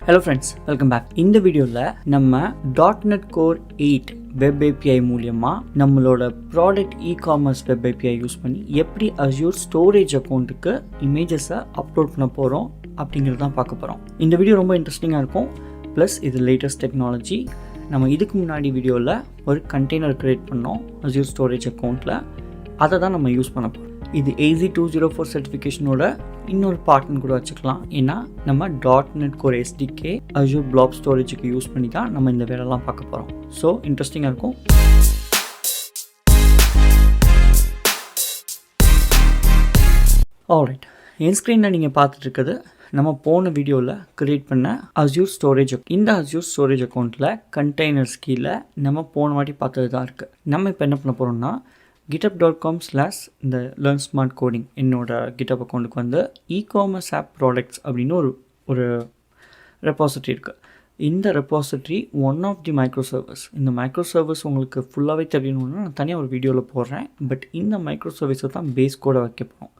Hello friends, welcome back. இந்த வீடியோவில் நம்ம .NET Core 8 வெப் API மூலமா நம்மளோட product e-commerce web API use பண்ணி எப்படி Azure Storage அக்கௌண்ட்டுக்கு இமேஜஸை அப்லோட் பண்ண போகிறோம் அப்படிங்கிறது தான் பார்க்க போகிறோம். இந்த வீடியோ ரொம்ப இன்ட்ரெஸ்டிங்காக இருக்கும். ப்ளஸ் இது லேட்டஸ்ட் டெக்னாலஜி. நம்ம இதுக்கு முன்னாடி வீடியோவில் ஒரு கண்டெய்னர் க்ரியேட் பண்ணோம் Azure Storage அக்கௌண்ட்டில். அதை தான் நம்ம யூஸ் பண்ண போகிறோம். இது AZ-204 சர்டிஃபிகேஷனோட இன்னொரு பார்ட்னு கூட வச்சுக்கலாம். ஏன்னா நம்ம .NET Core SDK Azure Blob Storageக்கு யூஸ் பண்ணி தான் நம்ம இந்த வேலைலாம் பார்க்க போகிறோம். ஸோ இன்ட்ரெஸ்டிங்காக இருக்கும். ஆல்ரைட், என் ஸ்க்ரீனில் நீங்கள் பார்த்துட்டு இருக்கிறது நம்ம போன வீடியோவில் க்ரியேட் பண்ண Azure Storage. இந்த Azure Storage அக்கௌண்ட்டில் கண்டெய்னர்ஸ் கீழே நம்ம போன வாட்டி பார்த்தது தான் இருக்குது. நம்ம இப்போ என்ன பண்ண போகிறோம்னா github.com/ இந்த லேர்ன் ஸ்மார்ட் கோடிங் என்னோட GitHub அக்கௌண்ட்டுக்கு வந்து இ-காமர்ஸ் ஆப் ப்ராடக்ட்ஸ் அப்படின்னு ஒரு ரெப்பாசிட்டரி இருக்குது. இந்த repository one of the micro service. இந்த மைக்ரோ சர்வீஸ் உங்களுக்கு ஃபுல்லாகவே தெரியணும்னா நான் தனியாக ஒரு வீடியோவில் போடுறேன். பட் இந்த மைக்ரோ சர்வீஸை தான் பேஸ் கோடை வைக்க போகிறோம்.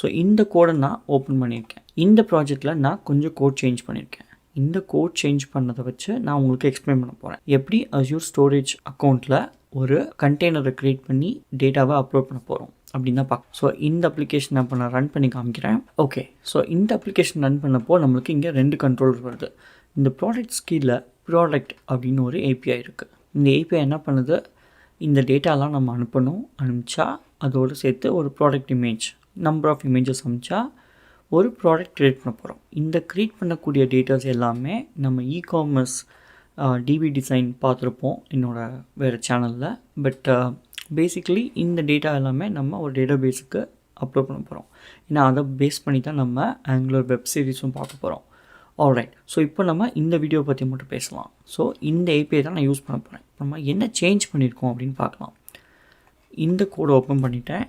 ஸோ இந்த கோடை நான் ஓப்பன் பண்ணியிருக்கேன். இந்த ப்ராஜெக்டில் நான் கொஞ்சம் கோட் சேஞ்ச் பண்ணியிருக்கேன். இந்த கோட் சேஞ்ச் பண்ணதை வச்சு நான் உங்களுக்கு எக்ஸ்பிளைன் பண்ண போகிறேன். எப்படி Azure Storage அக்கௌண்ட்டில் ஒரு கண்டெய்னரை க்ரியேட் பண்ணி டேட்டாவை அப்லோட் பண்ண போகிறோம் அப்படின்னு தான் பார்க்க. ஸோ இந்த அப்ளிகேஷன் நான் இப்போ நான் ரன் பண்ணி காமிக்கிறேன். ஓகே, ஸோ இந்த அப்ளிகேஷன் ரன் பண்ணப்போ நம்மளுக்கு இங்கே 2 கண்ட்ரோலர் வருது. இந்த ப்ராடக்ட்ஸ் கீழே ப்ராடக்ட் அப்படின்னு ஒரு API இருக்குது. இந்த API என்ன பண்ணுது, இந்த டேட்டாலாம் நம்ம அனுப்பிச்சா அதோடு சேர்த்து ஒரு product image, number of images அனுப்பிச்சா ஒரு ப்ராடக்ட் க்ரியேட் பண்ண போகிறோம். இந்த க்ரியேட் பண்ணக்கூடிய டேட்டாஸ் எல்லாமே நம்ம இ-காமர்ஸ் டிபி டிசைன் பார்த்துருப்போம் என்னோட வேறு சேனலில். பட் பேசிக்கலி இந்த டேட்டா எல்லாமே நம்ம ஒரு டேட்டா பேஸுக்கு அப்லோட் பண்ண போகிறோம். ஏன்னா அதை பேஸ் பண்ணி தான் நம்ம ஆங்குலர் வெப் சீரிஸும் பார்க்க போகிறோம். ஆல்ரைட், ஸோ இப்போ நம்ம இந்த வீடியோ பற்றி மட்டும் பேசலாம். ஸோ இந்த API தான் நான் யூஸ் பண்ண போகிறேன். நம்ம என்ன சேஞ்ச் பண்ணியிருக்கோம் அப்படின்னு பார்க்கலாம். இந்த கோடை ஓப்பன் பண்ணிவிட்டேன்.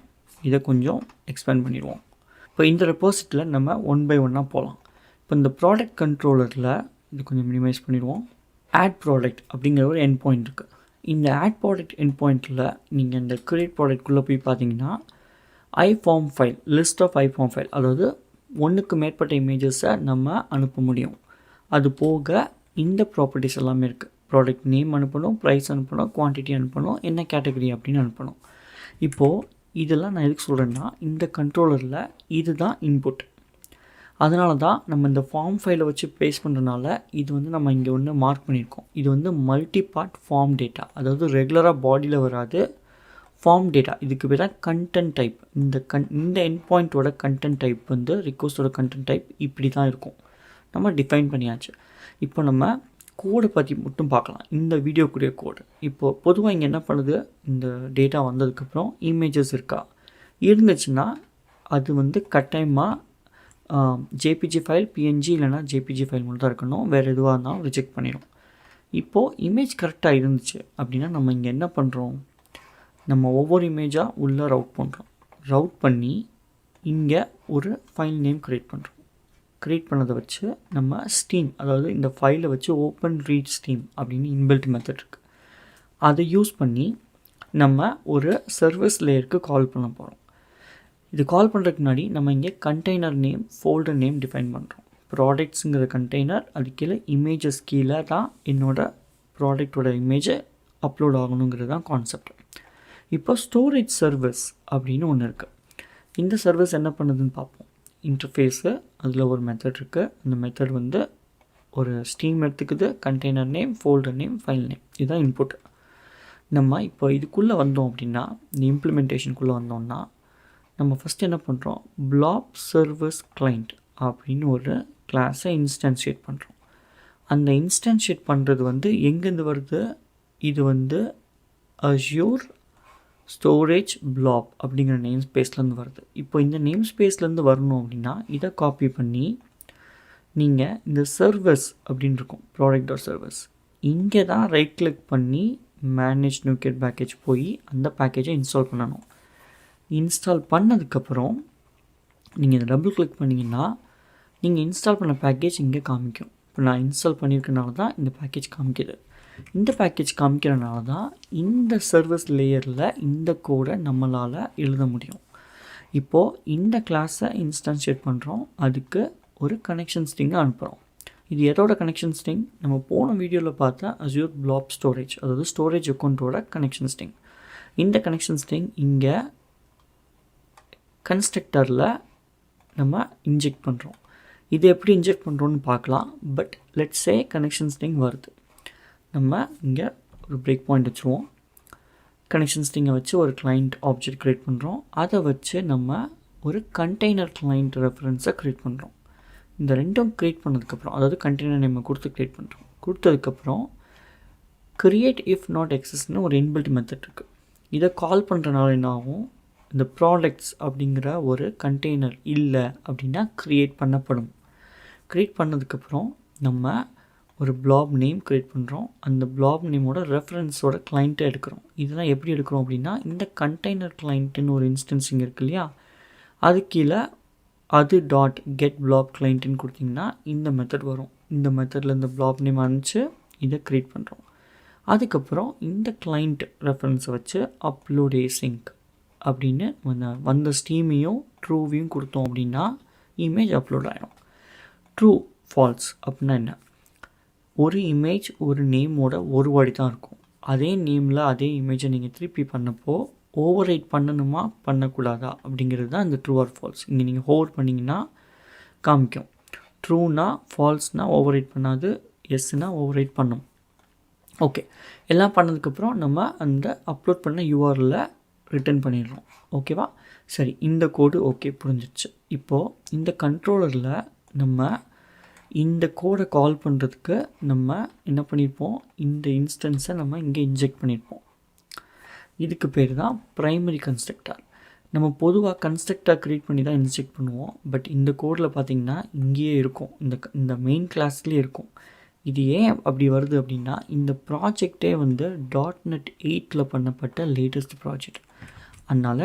இதை கொஞ்சம் எக்ஸ்பேண்ட் பண்ணிடுவோம். இப்போ இந்த ரெப்பாசிட்டரியில் நம்ம 1 by 1 போகலாம். இப்போ இந்த ப்ராடக்ட் கண்ட்ரோலரில் இது கொஞ்சம் மினிமைஸ் பண்ணிடுவோம். ஆட் ப்ராடக்ட் அப்படிங்கிற ஒரு எண்ட் பாயிண்ட் இருக்குது. இந்த ஆட் ப்ராடக்ட் எண்ட் பாயிண்ட்டில் நீங்கள் இந்த க்ரியேட் ப்ராடக்ட்குள்ளே போய் பார்த்தீங்கன்னா iForm file, list of iForm file, அதாவது ஒன்றுக்கு மேற்பட்ட இமேஜஸை நம்ம அனுப்ப முடியும். அது போக இந்த ப்ராப்பர்ட்டிஸ் எல்லாமே இருக்குது. ப்ராடக்ட் நேம் அனுப்பணும், ப்ரைஸ் அனுப்பணும், குவான்டிட்டி அனுப்பணும், என்ன கேட்டகரி அப்படின்னு அனுப்பணும். இப்போது இதெல்லாம் நான் எதுக்கு சொல்கிறேன்னா, இந்த கண்ட்ரோலரில் இதுதான் இன்புட். அதனால தான் நம்ம இந்த ஃபார்ம் ஃபைலை வச்சு பேஸ்ட் பண்ணுறதுனால இது வந்து நம்ம இங்கே ஒன்று மார்க் பண்ணியிருக்கோம். இது வந்து மல்டி பார்ட் ஃபார்ம் டேட்டா, அதாவது ரெகுலராக பாடியில் வராது ஃபார்ம் டேட்டா. இதுக்கு பேர் தான் கண்டென்ட் டைப். இந்த எண்ட் பாயிண்ட்டோட கண்டென்ட் டைப் வந்து ரிக்வஸ்ட்டோட கண்டென்ட் டைப் இப்படி தான் இருக்கும். நம்ம டிஃபைன் பண்ணியாச்சு. இப்போ நம்ம கோடை பற்றி மட்டும் பார்க்கலாம். இந்த வீடியோக்குரிய கோடு இப்போது பொதுவாக இங்கே என்ன பண்ணுது, இந்த டேட்டா வந்ததுக்கப்புறம் இமேஜஸ் இருக்கா இருந்துச்சுன்னா அது வந்து கட்டாயமாக JPG ஃபைல், PNG இல்லைனா JPG ஃபைல் மட்டும் தான் இருக்கணும். வேறு எதுவாக இருந்தாலும் ரிஜெக்ட் பண்ணிடும். இப்போது இமேஜ் கரெக்டாக இருந்துச்சு அப்படின்னா நம்ம இங்கே என்ன பண்ணுறோம், நம்ம ஒவ்வொரு இமேஜாக உள்ளே ரவுட் பண்ணுறோம். ரவுட் பண்ணி இங்கே ஒரு ஃபைல் நேம் க்ரியேட் பண்ணுறோம். க்ரியேட் பண்ணதை வச்சு நம்ம ஸ்டீம், அதாவது இந்த ஃபைலை வச்சு ஓப்பன் ரீட் ஸ்டீம் அப்படின்னு இன்பில்ட் மெத்தட் இருக்குது. அதை யூஸ் பண்ணி நம்ம ஒரு சர்வீஸ் லேயருக்கு கால் பண்ண போகிறோம். இது கால் பண்ணுறதுக்கு முன்னாடி நம்ம இங்கே container name, folder name define பண்ணுறோம். ப்ராடக்ட்ஸுங்கிற கண்டெய்னர், அது கீழே இமேஜஸ் கீழே தான் என்னோடய ப்ராடக்டோட இமேஜை அப்லோட் ஆகணுங்கிறது தான் கான்செப்ட். இப்போ ஸ்டோரேஜ் சர்வீஸ் அப்படின்னு ஒன்று இருக்குது. இந்த சர்வீஸ் என்ன பண்ணுதுன்னு பார்ப்போம். இன்டர்ஃபேஸு, அதில் ஒரு மெத்தட் இருக்குது. அந்த மெத்தட் வந்து ஒரு ஸ்டீம் எடுத்துக்குது, container name, folder name, file name, இதுதான் இன்புட். நம்ம இப்போ இதுக்குள்ளே வந்தோம் அப்படின்னா, இந்த இம்ப்ளிமெண்டேஷனுக்குள்ளே வந்தோம்னா நம்ம ஃபஸ்ட் என்ன பண்ணுறோம், பிளாப் சர்வீஸ் கிளைண்ட் அப்படின்னு ஒரு கிளாஸை இன்ஸ்டான்ஷியேட் பண்ணுறோம். அந்த இன்ஸ்டான்ஷியேட் பண்ணுறது வந்து எங்கேருந்து வருது, இது வந்து Azure Storage Blob அப்படிங்கிற நேம் ஸ்பேஸ்லேருந்து வருது. இப்போ இந்த நேம் ஸ்பேஸ்லேருந்து வரணும் அப்படின்னா இதை காப்பி பண்ணி நீங்கள் இந்த சர்வீஸ் அப்படின்னு இருக்கும், ப்ராடக்ட் சர்வீஸ், இங்கே தான் ரைட் கிளிக் பண்ணி மேனேஜ் நியூ பேக்கேஜ் போய் அந்த பேக்கேஜை இன்ஸ்டால் பண்ணணும். இன்ஸ்டால் பண்ணதுக்கப்புறம் நீங்கள் இதை டபுள் கிளிக் பண்ணிங்கன்னா நீங்கள் இன்ஸ்டால் பண்ண பேக்கேஜ் இங்கே காமிக்கும். இப்போ நான் இன்ஸ்டால் பண்ணியிருக்கனால தான் இந்த பேக்கேஜ் காமிக்குது. இந்த பேக்கேஜ் காமிக்கிறனால தான் இந்த சர்வீஸ் லேயரில் இந்த கோடை நம்மளால் எழுத முடியும். இப்போது இந்த கிளாஸை இன்ஸ்டான்ஷியேட் பண்ணுறோம், அதுக்கு ஒரு கனெக்ஷன் ஸ்ட்ரிங்கை அனுப்புகிறோம். இது எதோட கனெக்ஷன் ஸ்ட்ரிங்? நம்ம போன வீடியோவில் பார்த்தா Azure Blob Storage, அதாவது ஸ்டோரேஜ் அக்கௌண்ட்டோட கனெக்ஷன் ஸ்ட்ரிங். இந்த கனெக்ஷன் ஸ்ட்ரிங் இங்கே கன்ஸ்ட்ரக்டரில் நம்ம இன்ஜெக்ட் பண்ணுறோம். இது எப்படி இன்ஜெக்ட் பண்ணுறோன்னு பார்க்கலாம். But let's say connection string வருது. நம்ம இங்கே ஒரு பிரேக் பாயிண்ட் வச்சுருவோம். கனெக்ஷன் ஸ்ட்ரிங்கை வச்சு ஒரு கிளைண்ட் ஆப்ஜெக்ட் க்ரியேட் பண்ணுறோம். அதை வச்சு நம்ம ஒரு கண்டெய்னர் கிளைண்ட் ரெஃபரன்ஸை க்ரியேட் பண்ணுறோம். இந்த ரெண்டும் க்ரியேட் பண்ணதுக்கப்புறம், அதாவது கண்டெய்னர் நேமை கொடுத்து க்ரியேட் பண்ணுறோம். கொடுத்ததுக்கப்புறம் க்ரியேட் இஃப் நாட் எக்ஸிஸ்ட்னு ஒரு இன்பில்ட் மெத்தட் இருக்குது. இதை கால் பண்ணுறனால என்ன ஆகும்? இந்த ப்ராடக்ட்ஸ் அப்படிங்கிற ஒரு கண்டெய்னர் இல்லை அப்படின்னா க்ரியேட் பண்ணப்படும். க்ரியேட் பண்ணதுக்கப்புறம் நம்ம ஒரு பிளாப் நேம் க்ரியேட் பண்ணுறோம். அந்த பிளாப் நேமோட ரெஃபரன்ஸோட கிளைண்ட்டை எடுக்கிறோம். இதெல்லாம் எப்படி எடுக்கிறோம் அப்படின்னா, இந்த கண்டெய்னர் கிளைண்ட்டுன்னு ஒரு இன்ஸ்டன்ஸிங் இருக்கு இல்லையா, அது கீழே அது டாட் கெட் பிளாப் கிளைண்ட்டுன்னு கொடுத்திங்கன்னா இந்த மெத்தட் வரும். இந்த மெத்தடில் இந்த பிளாப் நேம் அனுப்பிச்சு இதை க்ரியேட் பண்ணுறோம். அதுக்கப்புறம் இந்த கிளைண்ட் ரெஃபரன்ஸை வச்சு அப்லோட் ஏசிங்க் அப்படின்னு வந்த ஸ்டீமையும் ட்ரூவையும் கொடுத்தோம் அப்படின்னா இமேஜ் அப்லோட் ஆகிடும். ட்ரூ ஃபால்ஸ் அப்படின்னா என்ன? ஒரு இமேஜ் ஒரு நேமோட ஒரு வாடி தான் இருக்கும். அதே நேமில் அதே இமேஜை நீங்கள் திருப்பி பண்ணப்போ ஓவர் ரைட் பண்ணணுமா பண்ணக்கூடாதா அப்படிங்கிறது தான் இந்த ட்ரூ ஆர் ஃபால்ஸ். இங்கே நீங்கள் ஹோவர் பண்ணிங்கன்னா காமிக்கும். ட்ரூனா ஃபால்ஸ்னால் ஓவர் ரைட் பண்ணாது, எஸ்னால் ஓவர் ரைட் பண்ணும். ஓகே, எல்லாம் பண்ணதுக்கப்புறம் நம்ம அந்த அப்லோட் பண்ண யூஆர்எல்ல ரிட்டர்ன் பண்ணிடுறோம். ஓகேவா? சரி, இந்த கோடு ஓகே புரிஞ்சிடுச்சு. இப்போது இந்த கண்ட்ரோலரில் நம்ம இந்த கோடை கால் பண்ணுறதுக்கு நம்ம என்ன பண்ணியிருப்போம்? இந்த இன்ஸ்டன்ஸை நம்ம இங்கே இன்ஜெக்ட் பண்ணியிருப்போம். இதுக்கு பேர் தான் ப்ரைமரி கன்ஸ்ட்ரக்டர். நம்ம பொதுவாக கன்ஸ்ட்ரக்டர் க்ரியேட் பண்ணி தான் இன்ஜெக்ட் பண்ணுவோம். பட் இந்த கோடில் பார்த்திங்கன்னா இங்கேயே இருக்கும், இந்த மெயின் கிளாஸ்லேயே இருக்கும். இது ஏன் அப்படி வருது அப்படின்னா, இந்த ப்ராஜெக்டே வந்து .NET 8 பண்ணப்பட்ட லேட்டஸ்ட் ப்ராஜெக்ட். அதனால்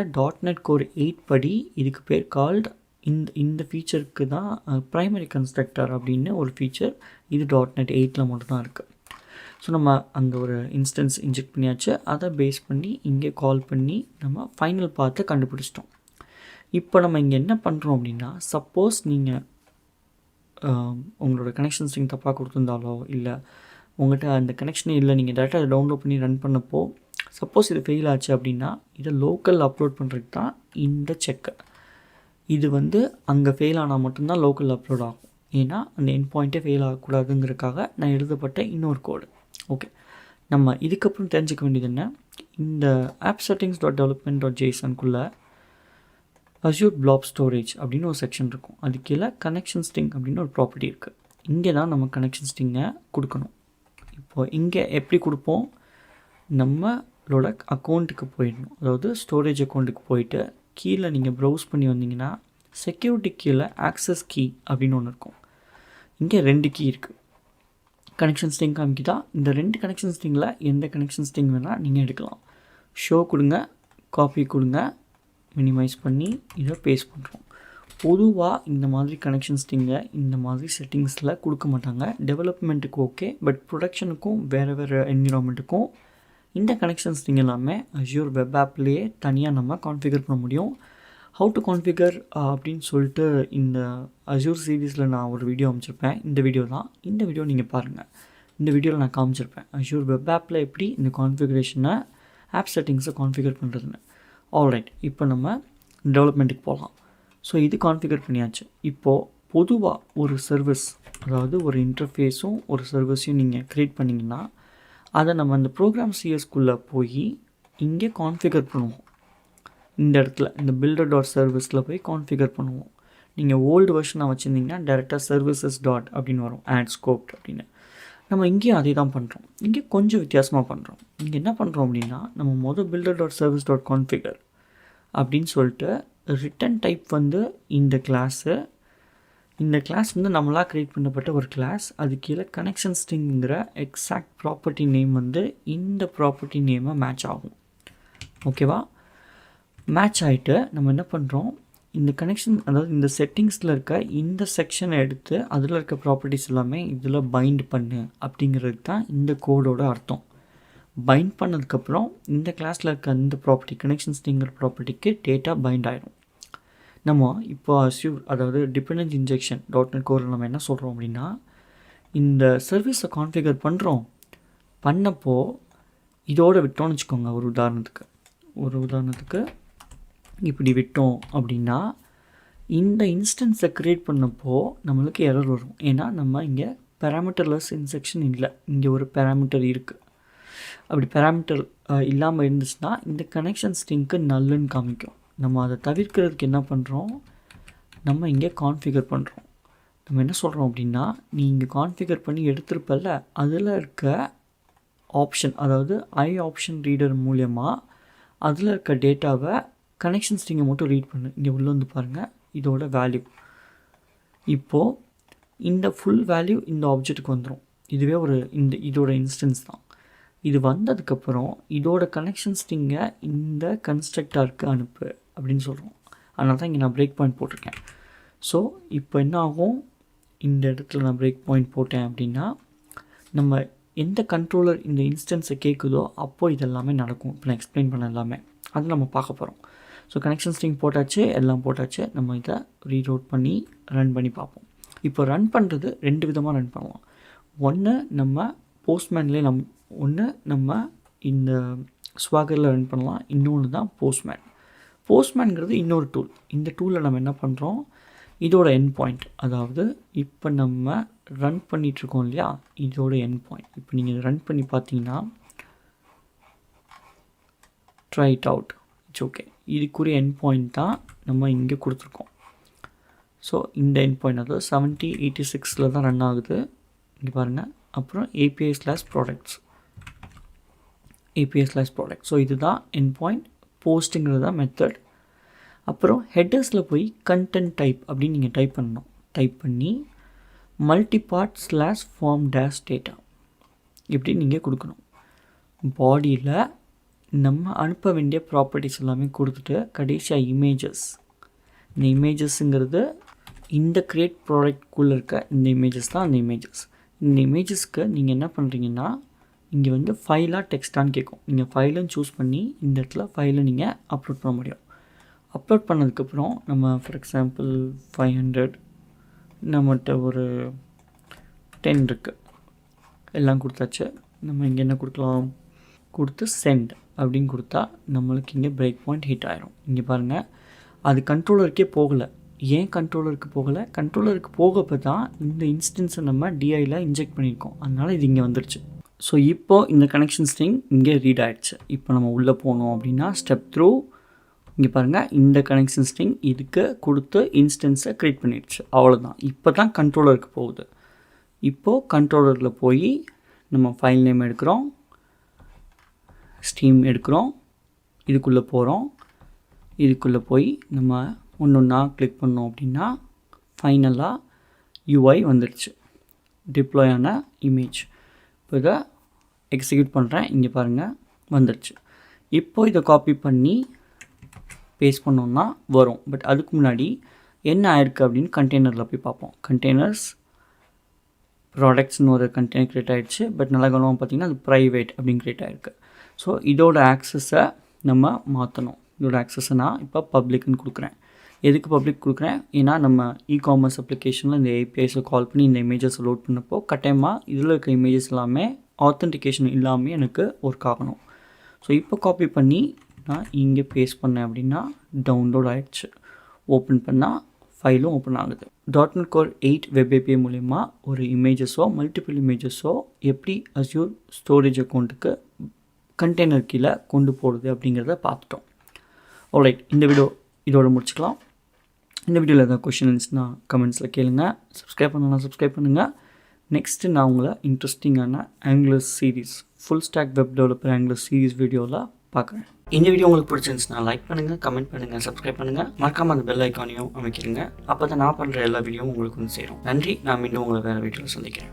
.NET Core 8 படி இதுக்கு பேர் கால்டு இந்த ஃபீச்சருக்கு தான் ப்ரைமரி கன்ஸ்ட்ரக்டர் அப்படின்னு ஒரு ஃபீச்சர். இது .NET 8 மட்டும்தான் இருக்குது. ஸோ நம்ம அங்கே ஒரு இன்ஸ்டன்ஸ் இன்ஜெக்ட் பண்ணியாச்சு. அதை பேஸ் பண்ணி இங்கே கால் பண்ணி நம்ம ஃபைனல் பார்த்து கண்டுபிடிச்சிட்டோம். இப்போ நம்ம இங்கே என்ன பண்ணுறோம் அப்படின்னா, சப்போஸ் நீங்கள் உங்களோட கனெக்ஷன் ஸ்ட்ரிங் தப்பாக கொடுத்துருந்தாலோ, இல்லை உங்கள்கிட்ட அந்த கனெக்ஷனே இல்லை, நீங்கள் டேரெக்டாக அதை டவுன்லோட் பண்ணி ரன் பண்ணப்போ சப்போஸ் இது ஃபெயில் ஆச்சு அப்படின்னா, இதை லோக்கல் அப்லோட் பண்ணுறதுக்கு தான் இந்த செக்கு. இது வந்து அங்கே ஃபெயில் ஆனால் மட்டும்தான் லோக்கல் அப்லோட் ஆகும். ஏன்னா அந்த எண்ட் பாயிண்ட்டே ஃபெயில் ஆகக்கூடாதுங்கிறதுக்காக நான் எழுதப்பட்ட இன்னொரு கோடு. ஓகே, நம்ம இதுக்கப்புறம் தெரிஞ்சுக்க வேண்டியது என்ன? இந்த app-settings.development.json Azure Blob Storage அப்படின்னு ஒரு செக்ஷன் இருக்கும். அது கீழே கனெக்ஷன் ஸ்ட்ரிங் அப்படின்னு ஒரு ப்ராப்பர்ட்டி இருக்குது. இங்கே தான் நம்ம கனெக்ஷன் ஸ்ட்ரிங்கை கொடுக்கணும். இப்போது இங்கே எப்படி கொடுப்போம்? நம்மளோட அக்கௌண்ட்டுக்கு போயிடணும். அதாவது ஸ்டோரேஜ் அக்கௌண்ட்டுக்கு போயிட்டு கீழே நீங்கள் ப்ரௌஸ் பண்ணி வந்தீங்கன்னா செக்யூரிட்டி கீழே ஆக்சஸ் கீ அப்படின்னு ஒன்று இருக்கும். இங்கே 2 கீ இருக்குது. கனெக்ஷன் ஸ்ட்ரிங் காமிக்குதா? இந்த 2 கனெக்ஷன் ஸ்ட்ரிங்கில் எந்த கனெக்ஷன் ஸ்ட்ரிங் வேணால் நீங்கள் எடுக்கலாம். ஷோ கொடுங்க, காப்பி கொடுங்க, மினிமைஸ் பண்ணி இதை பேஸ்ட் பண்ணுறோம். பொதுவாக இந்த மாதிரி கனெக்ஷன் ஸ்ட்ரிங்கை இந்த மாதிரி செட்டிங்ஸில் கொடுக்க மாட்டாங்க. டெவலப்மெண்ட்டுக்கு ஓகே, பட் ப்ரொடக்ஷனுக்கும் வேறு என்விரான்மெண்ட்டுக்கும் இந்த கனெக்ஷன் ஸ்ட்ரிங் எல்லாமே Azure வெப் ஆப்லேயே தனியாக நம்ம கான்ஃபிகர் பண்ண முடியும். ஹவு டு கான்ஃபிகர் அப்படின்னு சொல்லிட்டு இந்த Azure சீரீஸில் நான் ஒரு வீடியோ அமைச்சிருப்பேன். இந்த வீடியோ தான். இந்த வீடியோ நீங்கள் பாருங்கள். இந்த வீடியோவில் நான் காமிச்சிருப்பேன் Azure வெப் ஆப்பில் எப்படி இந்த கான்ஃபிகரேஷனை ஆப் செட்டிங்ஸை கான்ஃபிகர் பண்ணுறதுன்னு. ஆல்ரைட், இப்போ நம்ம டெவலப்மெண்ட்டுக்கு போகலாம். ஸோ இது கான்ஃபிகர் பண்ணியாச்சு. இப்போது பொதுவாக ஒரு சர்வீஸ், அதாவது ஒரு இன்டர்ஃபேஸும் ஒரு சர்வீஸையும் நீங்கள் க்ரியேட் பண்ணிங்கன்னா அதை நம்ம அந்த ப்ரோக்ராம் சிஎஸ்குள்ளே போய் இங்கே கான்ஃபிகர் பண்ணுவோம். இந்த இடத்துல இந்த builder.serviceல போய் கான்ஃபிகர் பண்ணுவோம். நீங்கள் ஓல்டு வெர்ஷனாக வச்சுருந்தீங்கன்னா டேரெக்டாக services அப்படின்னு வரும், add scoped அப்படின்னு. நம்ம இங்கேயும் அதே தான் பண்ணுறோம். இங்கே கொஞ்சம் வித்தியாசமாக பண்ணுறோம். இங்கே என்ன பண்ணுறோம் அப்படின்னா, நம்ம builder.service.configure அப்படின்னு சொல்லிட்டு ரிட்டன் டைப் வந்து இந்த கிளாஸு. இந்த கிளாஸ் வந்து நம்மளாக க்ரியேட் பண்ணப்பட்ட ஒரு கிளாஸ். அது கீழே கனெக்ஷன் ஸ்ட்ரிங்கிற எக்ஸாக்ட் ப்ராப்பர்ட்டி நேம் வந்து இந்த ப்ராப்பர்ட்டி நேமை மேட்ச் ஆகும். ஓகேவா? மேட்ச் ஆகிட்டு நம்ம என்ன பண்ணுறோம், இந்த கனெக்ஷன், அதாவது இந்த செட்டிங்ஸில் இருக்க இந்த செக்ஷனை எடுத்து அதில் இருக்க ப்ராப்பர்ட்டிஸ் எல்லாமே இதில் பைண்ட் பண்ணு அப்படிங்கிறது தான் இந்த கோடோட அர்த்தம். பைண்ட் பண்ணதுக்கப்புறம் இந்த கிளாஸில் இருக்க இந்த ப்ராப்பர்ட்டி கனெக்ஷன் ஸ்ட்ரிங்கிற ப்ராப்பர்ட்டிக்கு டேட்டா பைண்ட் ஆகிடும். நம்ம இப்போ Azure, அதாவது டிபெண்டன்ஸ் இன்ஜெக்ஷன் .NET Core நம்ம என்ன சொல்கிறோம் அப்படின்னா, இந்த சர்வீஸை கான்ஃபிகர் பண்ணப்போ இதோடு விட்டோம்னு வச்சுக்கோங்க. ஒரு உதாரணத்துக்கு இப்படி விட்டோம் அப்படின்னா இந்த இன்ஸ்டன்ஸை க்ரியேட் பண்ணப்போ நம்மளுக்கு எரர் வரும். ஏன்னா நம்ம இங்கே பேராமீட்டர்லெஸ் இன்ஸ்ட்ரக்ஷன் இல்லை, இங்கே ஒரு பேராமீட்டர் இருக்குது. அப்படி பேராமீட்டர் இல்லாமல் இருந்துச்சுன்னா இந்த கனெக்ஷன் ஸ்ட்ரிங்க்கு நல்லுன்னு காமிக்கும். நம்ம அதை தவிர்க்கிறதுக்கு என்ன பண்ணுறோம், நம்ம இங்கே கான்ஃபிகர் பண்ணுறோம். நம்ம என்ன சொல்கிறோம் அப்படின்னா, நீங்கள் கான்ஃபிகர் பண்ணி எடுத்துருப்பல்ல, அதில் இருக்க ஆப்ஷன், அதாவது ஆப்ஷன் ரீடர் மூலயமா அதில் இருக்க டேட்டாவை கனெக்ஷன் ஸ்ட்ரிங்கை மட்டும் ரீட் பண்ணு. இங்கே உள்ளே வந்து பாருங்கள், இதோட வேல்யூ. இப்போது இந்த ஃபுல் வேல்யூ இந்த ஆப்ஜெக்ட்டுக்கு வந்துடும். இதுவே இதோட இன்ஸ்டன்ஸ் தான். இது வந்ததுக்கப்புறம் இதோட கனெக்ஷன் ஸ்ட்ரிங்கை இந்த கன்ஸ்ட்ரக்டாருக்கு அனுப்பு அப்படின்னு சொல்கிறோம். அதனால தான் இங்கே நான் பிரேக் பாயிண்ட் போட்டிருக்கேன். ஸோ இப்போ என்ன ஆகும், இந்த இடத்துல நான் பிரேக் பாயிண்ட் போட்டேன் அப்படின்னா நம்ம எந்த கண்ட்ரோலர் இந்த இன்ஸ்டன்ஸை கேட்குதோ அப்போது இதெல்லாமே நடக்கும். இப்போ நான் எக்ஸ்பிளைன் பண்ண எல்லாமே அது நம்ம பார்க்க போகிறோம். ஸோ கனெக்ஷன் ஸ்ட்ரிங் போட்டாச்சு, எல்லாம் போட்டாச்சு. நம்ம இதை ரீலோட் பண்ணி ரன் பண்ணி பார்ப்போம். இப்போ ரன் பண்ணுறது 2 விதமாக ரன் பண்ணலாம். ஒன்று நம்ம போஸ்ட்மேன்லேயே நம்ம இந்த ஸ்வாகரில் ரன் பண்ணலாம். இன்னொன்று தான் போஸ்ட்மேன்ங்கிறது இன்னொரு டூல். இந்த டூலில் நம்ம என்ன பண்ணுறோம், இதோட எண்ட் பாயிண்ட், அதாவது இப்போ நம்ம ரன் பண்ணிகிட்ருக்கோம் இல்லையா, இதோட எண்ட் பாயிண்ட். இப்போ நீங்கள் ரன் பண்ணி பார்த்தீங்கன்னா try it out, it's okay. இதுக்குரிய எண்ட் பாயிண்ட் தான் நம்ம இங்கே கொடுத்துருக்கோம். ஸோ இந்த எண்ட் பாயிண்ட் அதாவது 7086 தான் ரன் ஆகுது. இங்கே பாருங்கள். அப்புறம் API/products. ஸோ இதுதான் எண்ட் பாயிண்ட். போஸ்ட்டுங்கிறது தான் மெத்தட். அப்புறம் ஹெட்டர்ஸில் போய் கண்டென்ட் டைப் அப்படின்னு நீங்கள் டைப் பண்ணணும். டைப் பண்ணி multipart/form-data இப்படி நீங்கள் கொடுக்கணும். பாடியில் நம்ம அனுப்ப வேண்டிய ப்ராப்பர்ட்டிஸ் எல்லாமே கொடுத்துட்டு கடைசியாக இமேஜஸ். இந்த இமேஜஸ்ங்கிறது இந்த க்ரியேட் ப்ராடக்ட்குள்ளே இருக்க இந்த இமேஜஸ் தான் அந்த இமேஜஸ். இந்த இமேஜஸ்க்கு நீங்கள் என்ன பண்ணுறீங்கன்னா, இங்கே வந்து ஃபைலாக டெக்ஸ்டான்னு கேட்கும். நீங்கள் ஃபைலுன்னு சூஸ் பண்ணி இந்த இடத்துல ஃபைலை நீங்கள் அப்லோட் பண்ண முடியும். அப்லோட் பண்ணதுக்கப்புறம் நம்ம ஃபார் எக்ஸாம்பிள் 500 நம்மகிட்ட ஒரு 10 இருக்குது, எல்லாம் கொடுத்தாச்சு. நம்ம இங்கே என்ன கொடுக்கலாம், கொடுத்து சென்ட் அப்படின்னு கொடுத்தா நம்மளுக்கு இங்கே பிரேக் பாயிண்ட் ஹிட் ஆயிரும். இங்கே பாருங்கள், அது கண்ட்ரோலருக்கே போகலை. ஏன் கண்ட்ரோலருக்கு போகலை, கண்ட்ரோலருக்கு போகப்போ தான் இந்த இன்ஸ்டன்ஸை நம்ம டிஐயில் இன்ஜெக்ட் பண்ணியிருக்கோம். அதனால் இது இங்கே வந்துடுச்சு. ஸோ இப்போது இந்த கனெக்ஷன் ஸ்ட்ரிங் இங்கே ரீட் ஆகிடுச்சு. இப்போ நம்ம உள்ளே போனோம் அப்படின்னா ஸ்டெப் த்ரூ இங்கே பாருங்கள், இந்த கனெக்ஷன் ஸ்ட்ரிங் இதுக்கு கொடுத்து இன்ஸ்டன்ஸை க்ரியேட் பண்ணிடுச்சு. அவ்வளோதான். இப்போ தான் கண்ட்ரோலருக்கு போகுது. இப்போது கண்ட்ரோலரில் போய் நம்ம ஃபைல் நேம் எடுக்கிறோம், ஸ்ட்ரீம் எடுக்கிறோம், இதுக்குள்ளே போகிறோம். இதுக்குள்ளே போய் நம்ம ஒன்றா கிளிக் பண்ணோம் அப்படின்னா ஃபைனலாக UI வந்துடுச்சு, டிப்ளாய் ஆன இமேஜ். இப்போ இதை எக்ஸிக்யூட் பண்ணுறேன். இங்கே பாருங்கள் வந்துடுச்சு. இப்போது இதை காப்பி பண்ணி பேஸ்ட் பண்ணோன்னா வரும். பட் அதுக்கு முன்னாடி என்ன ஆயிருக்கு அப்படின்னு கண்டெய்னரில் போய் பார்ப்போம். கண்டெய்னர்ஸ் ப்ராடக்ட்ஸ்னு ஒரு கண்டெய்னர் க்ரியேட் ஆகிடுச்சு. பட் நல்லா கவனமாக பார்த்திங்கன்னா அது ப்ரைவேட் அப்படின்னு க்ரியேட் ஆகிருக்கு. ஸோ இதோட ஆக்சஸை நம்ம மாற்றணும். இதோட ஆக்சஸை நான் இப்போ பப்ளிக்னு கொடுக்குறேன். எதுக்கு பப்ளிக் கொடுக்குறேன், ஏன்னா நம்ம இ-காமர்ஸ் அப்ளிகேஷனில் இந்த APIஸை கால் பண்ணி இந்த இமேஜஸை லோட் பண்ணப்போ கட்டாயமாக இதில் இருக்க இமேஜஸ் எல்லாமே ஆத்தென்டிகேஷன் இல்லாமல் எனக்கு ஒர்க் ஆகணும். ஸோ இப்போ காப்பி பண்ணி நான் இங்கே பேஸ்ட் பண்ணேன் அப்படின்னா டவுன்லோட் ஆகிடுச்சு. ஓப்பன் பண்ணால் ஃபைலும் ஓப்பன் ஆகுது. .NET Core 8 வெப் API மூலயமா ஒரு இமேஜஸோ மல்டிபிள் இமேஜஸோ எப்படி Azure ஸ்டோரேஜ் அக்கௌண்ட்டுக்கு கண்டெய்னர் கீழே கொண்டு போடுது அப்படிங்கிறத பார்த்துட்டோம். ஆல்ரைட், இந்த வீடியோ இதோட முடிச்சுக்கலாம். இந்த வீடியோவில் ஏதாவது கொஷின் இருந்துச்சுன்னா கமெண்ட்ஸில் கேளுங்க. சப்ஸ்கிரைப் பண்ணலாம், சப்ஸ்கிரைப் பண்ணுங்கள். நெக்ஸ்ட்டு நான் உங்களை இன்ட்ரெஸ்டிங்கான angular series, full stack web developer angular series வீடியோவில் பார்க்குறேன். இந்த வீடியோ உங்களுக்கு பிடிச்சிருந்துச்சுன்னா லைக் பண்ணுங்கள், கமெண்ட் பண்ணுங்கள், சப்ஸ்கிரைப் பண்ணுங்கள். மறக்காமல் அந்த பெல் ஐக்கானையும் அமைக்கிறீங்க. அப்போ தான் நான் பண்ணுற எல்லா வீடியோவும் உங்களுக்கு வந்து சேரும். நன்றி. நான் மீண்டும் உங்களை வேறு வீடியோவில் சந்திக்கிறேன்.